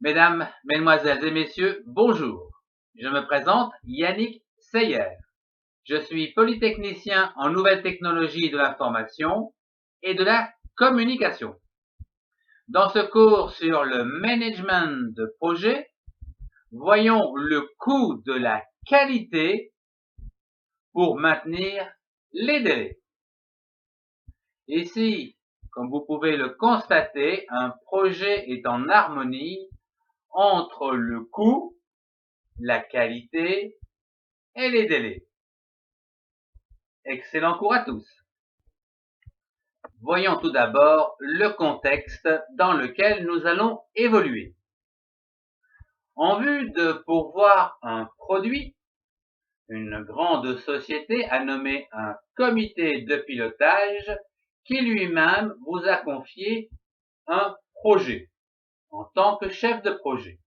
Mesdames, Mesdemoiselles et Messieurs, bonjour. Je me présente Yannick Seyer. Je suis polytechnicien en nouvelles technologies de l'information et de la communication. Dans ce cours sur le management de projet, voyons le coût de la qualité pour maintenir les délais. Ici, comme vous pouvez le constater, un projet est en harmonie entre le coût, la qualité et les délais. Excellent cours à tous. Voyons tout d'abord le contexte dans lequel nous allons évoluer. En vue de pourvoir un produit, une grande société a nommé un comité de pilotage qui lui-même vous a confié un projet en tant que chef de projet.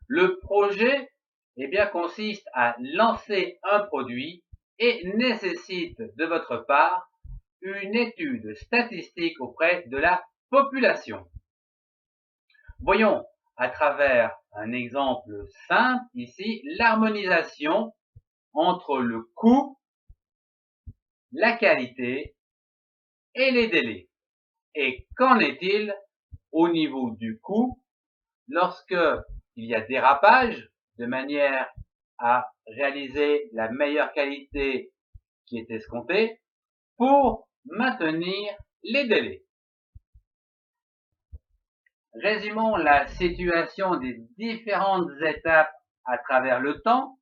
Le projet consiste à lancer un produit et nécessite de votre part une étude statistique auprès de la population. Voyons à travers un exemple simple ici l'harmonisation entre le coût, la qualité et les délais. Et qu'en est-il au niveau du coût lorsque il y a dérapage de manière à réaliser la meilleure qualité qui est escomptée pour maintenir les délais. Résumons la situation des différentes étapes à travers le temps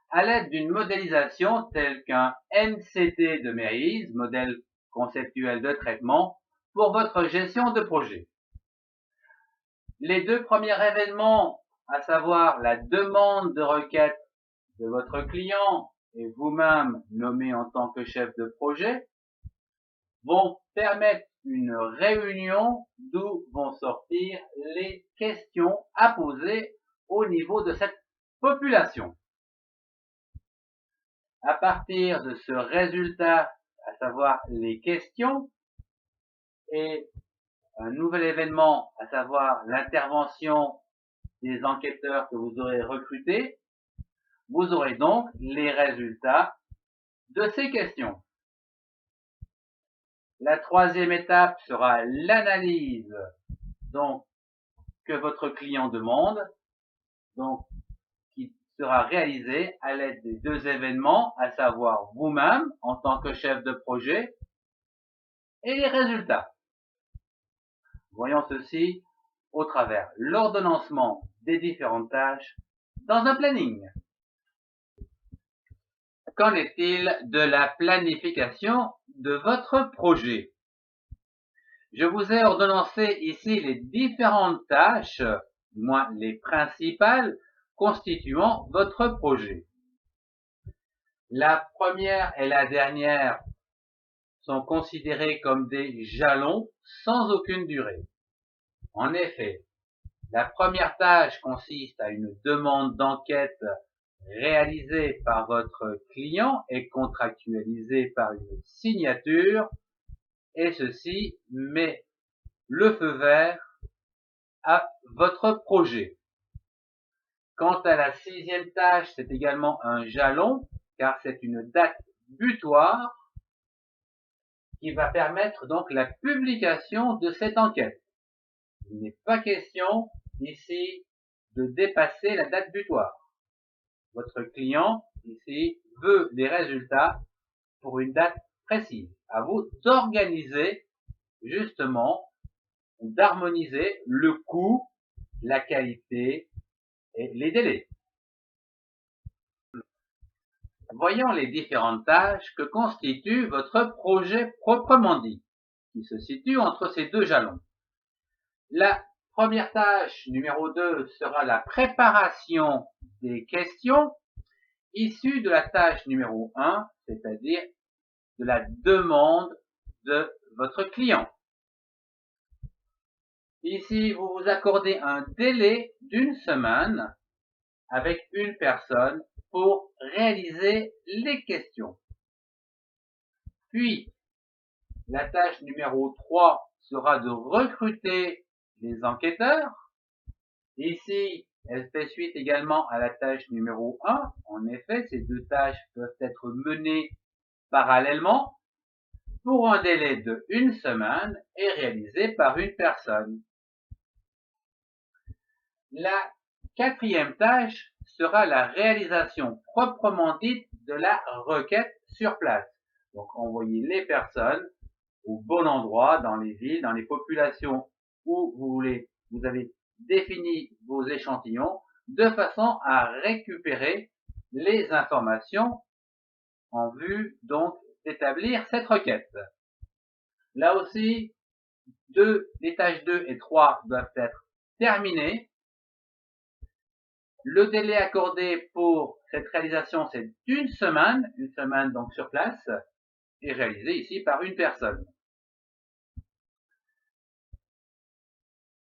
à l'aide d'une modélisation telle qu'un MCT de Mays, modèle conceptuel de traitement, pour votre gestion de projet. Les deux premiers événements, à savoir la demande de requête de votre client et vous-même nommé en tant que chef de projet, vont permettre une réunion d'où vont sortir les questions à poser au niveau de cette population. À partir de ce résultat, à savoir les questions, et un nouvel événement, à savoir l'intervention des enquêteurs que vous aurez recrutés, vous aurez donc les résultats de ces questions. La troisième étape sera l'analyse donc que votre client demande, donc qui sera réalisée à l'aide des deux événements, à savoir vous-même en tant que chef de projet et les résultats. Voyons ceci au travers l'ordonnancement des différentes tâches dans un planning. Qu'en est-il de la planification de votre projet? Je vous ai ordonnancé ici les différentes tâches, du moins les principales, constituant votre projet. La première et la dernière sont considérées comme des jalons sans aucune durée. En effet, la première tâche consiste à une demande d'enquête réalisée par votre client et contractualisée par une signature, et ceci met le feu vert à votre projet. Quant à la sixième tâche, c'est également un jalon, car c'est une date butoir qui va permettre donc la publication de cette enquête. Il n'est pas question ici de dépasser la date butoir. Votre client ici veut des résultats pour une date précise. À vous d'organiser justement, d'harmoniser le coût, la qualité et les délais. Voyons les différentes tâches que constitue votre projet proprement dit, qui se situe entre ces deux jalons. La première tâche, numéro 2, sera la préparation des questions issues de la tâche numéro 1, c'est-à-dire de la demande de votre client. Ici, vous vous accordez un délai d'une semaine avec une personne pour réaliser les questions. Puis, la tâche numéro 3 sera de recruter les enquêteurs Ici, elle fait suite également à la tâche numéro 1. En effet, ces deux tâches peuvent être menées parallèlement pour un délai de 1 semaine et réalisées par une personne. La quatrième tâche sera la réalisation proprement dite de la requête sur place. Donc, envoyer les personnes au bon endroit, dans les villes, dans les populations où vous avez défini vos échantillons, de façon à récupérer les informations en vue donc d'établir cette requête. Là aussi, les tâches 2 et 3 doivent être terminées. Le délai accordé pour cette réalisation, c'est une semaine donc sur place, et réalisée ici par une personne.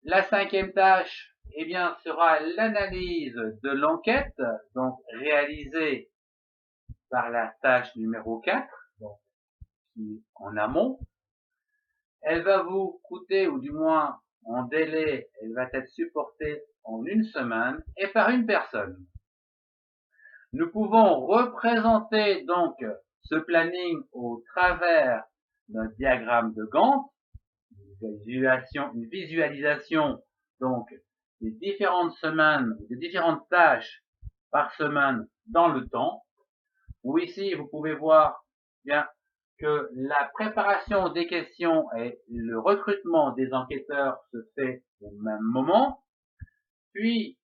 La cinquième tâche, eh bien, sera l'analyse de l'enquête, donc réalisée par la tâche numéro 4, donc, qui est en amont. Elle va vous coûter, ou du moins en délai, elle va être supportée en une semaine et par une personne. Nous pouvons représenter donc ce planning au travers d'un diagramme de Gantt, une visualisation donc des différentes semaines, des différentes tâches par semaine dans le temps, où ici vous pouvez voir bien que la préparation des questions et le recrutement des enquêteurs se fait au même moment, puis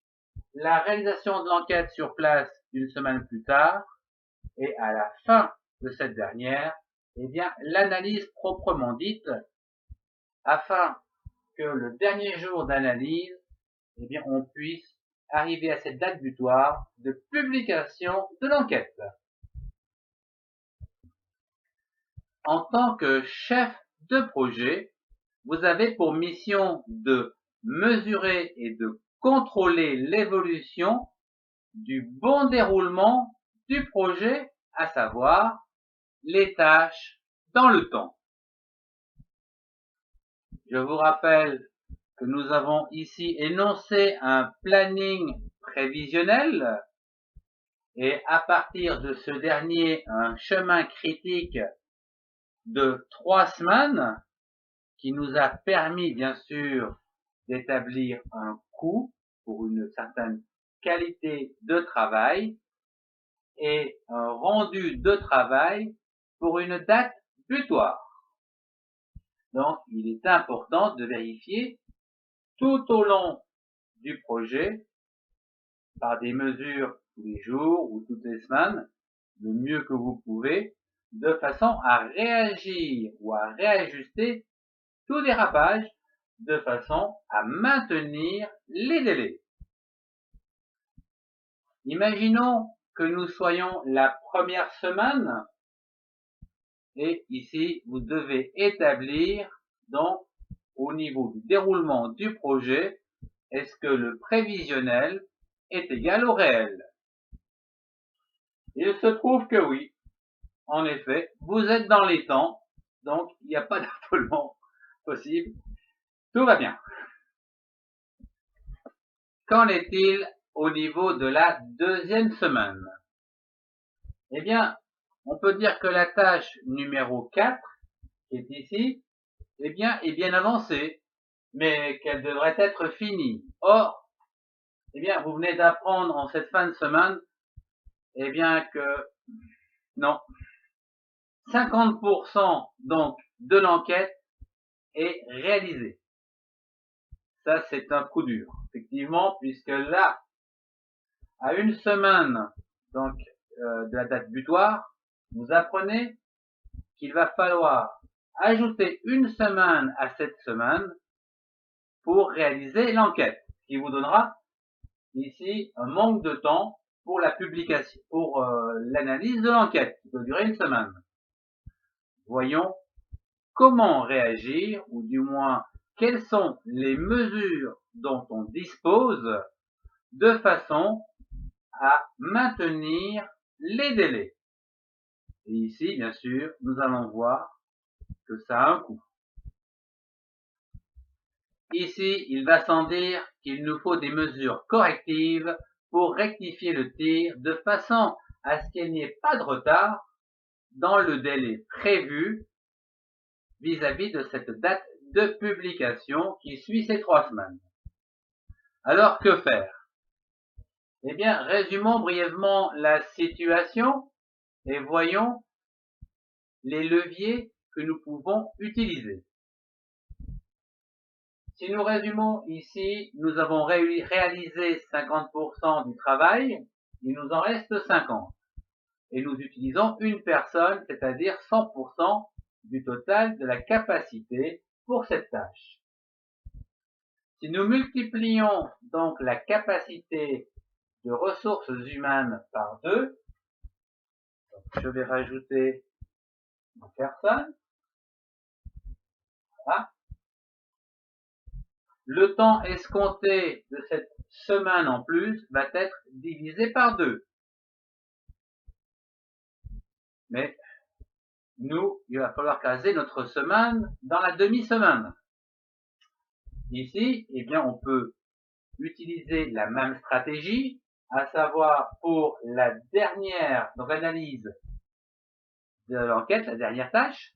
la réalisation de l'enquête sur place une semaine plus tard, et à la fin de cette dernière, eh bien, l'analyse proprement dite, afin que le dernier jour d'analyse, eh bien, on puisse arriver à cette date butoir de publication de l'enquête. En tant que chef de projet, vous avez pour mission de mesurer et de contrôler l'évolution du bon déroulement du projet, à savoir les tâches dans le temps. Je vous rappelle que nous avons ici énoncé un planning prévisionnel et à partir de ce dernier, un chemin critique de 3 semaines qui nous a permis bien sûr d'établir un coût pour une certaine qualité de travail et un rendu de travail pour une date butoir. Donc, il est important de vérifier tout au long du projet, par des mesures tous les jours ou toutes les semaines, le mieux que vous pouvez, de façon à réagir ou à réajuster tout dérapage, de façon à maintenir les délais. Imaginons que nous soyons la première semaine, et ici, vous devez établir, donc, au niveau du déroulement du projet, est-ce que le prévisionnel est égal au réel? Il se trouve que oui. En effet, vous êtes dans les temps, donc il n'y a pas d'affolement possible. Tout va bien. Qu'en est-il au niveau de la deuxième semaine? Eh bien, on peut dire que la tâche numéro 4, qui est ici, eh bien, est bien avancée, mais qu'elle devrait être finie. Or, eh bien, vous venez d'apprendre en cette fin de semaine, eh bien, que non, 50% donc de l'enquête est réalisée. Ça, c'est un coup dur, effectivement, puisque là, à une semaine donc de la date butoir, vous apprenez qu'il va falloir ajouter une semaine à cette semaine pour réaliser l'enquête, ce qui vous donnera ici un manque de temps pour la publication, pour l'analyse de l'enquête, qui peut durer une semaine. Voyons comment réagir, ou du moins quelles sont les mesures dont on dispose de façon à maintenir les délais. Et ici, bien sûr, nous allons voir que ça a un coût. Ici, il va sans dire qu'il nous faut des mesures correctives pour rectifier le tir de façon à ce qu'il n'y ait pas de retard dans le délai prévu vis-à-vis de cette date de publication qui suit ces 3 semaines. Alors, que faire? Eh bien, résumons brièvement la situation et voyons les leviers que nous pouvons utiliser. Si nous résumons ici, nous avons réalisé 50% du travail, il nous en reste 50. Et nous utilisons une personne, c'est-à-dire 100% du total de la capacité pour cette tâche. Si nous multiplions donc la capacité de ressources humaines par 2, je vais rajouter une personne. Voilà. Le temps escompté de cette semaine en plus va être divisé par 2. Mais nous, il va falloir caser notre semaine dans la demi-semaine. Ici, eh bien, on peut utiliser la même stratégie, à savoir pour la dernière, donc l'analyse de l'enquête, la dernière tâche,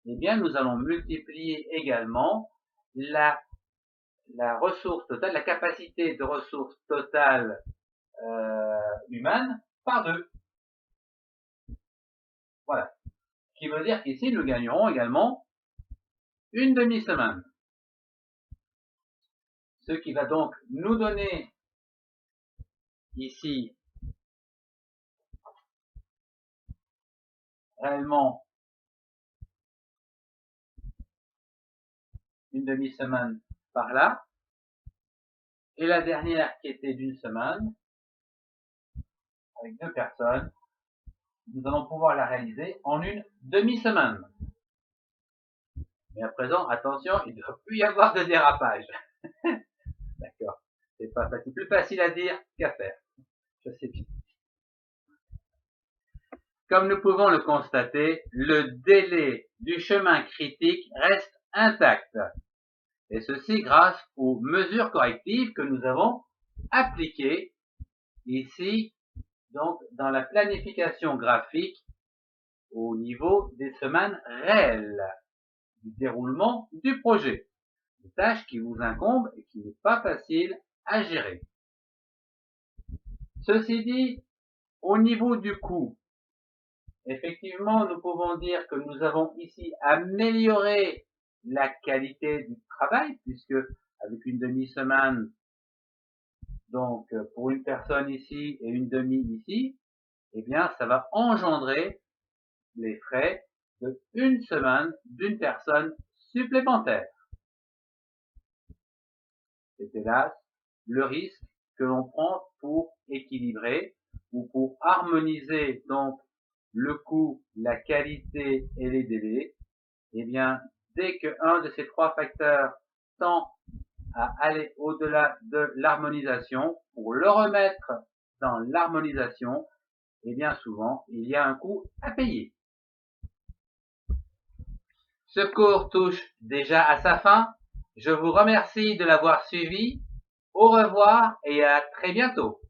eh bien, nous allons multiplier également la ressource totale, la capacité de ressources totale humaine par 2. Voilà. Ce qui veut dire qu'ici, nous gagnerons également une demi-semaine. Ce qui va donc nous donner ici réellement une demi-semaine par là. Et la dernière qui était d'une semaine, avec 2 personnes, nous allons pouvoir la réaliser en une demi-semaine. Mais à présent, attention, il ne doit plus y avoir de dérapage. D'accord. C'est pas facile. Plus facile à dire qu'à faire. Je sais bien. Comme nous pouvons le constater, le délai du chemin critique reste intact. Et ceci grâce aux mesures correctives que nous avons appliquées ici, donc dans la planification graphique au niveau des semaines réelles du déroulement du projet. Une tâche qui vous incombe et qui n'est pas facile à gérer. Ceci dit, au niveau du coût, effectivement, nous pouvons dire que nous avons ici amélioré la qualité du travail, puisque avec une demi-semaine, donc pour une personne ici et une demi ici, eh bien, ça va engendrer les frais de une semaine d'une personne supplémentaire. C'est hélas le risque que l'on prend pour équilibrer ou pour harmoniser donc le coût, la qualité et les délais. Eh bien, dès qu'un de ces 3 facteurs tend à aller au-delà de l'harmonisation, pour le remettre dans l'harmonisation, eh bien souvent, il y a un coût à payer. Ce cours touche déjà à sa fin. Je vous remercie de l'avoir suivi. Au revoir et à très bientôt.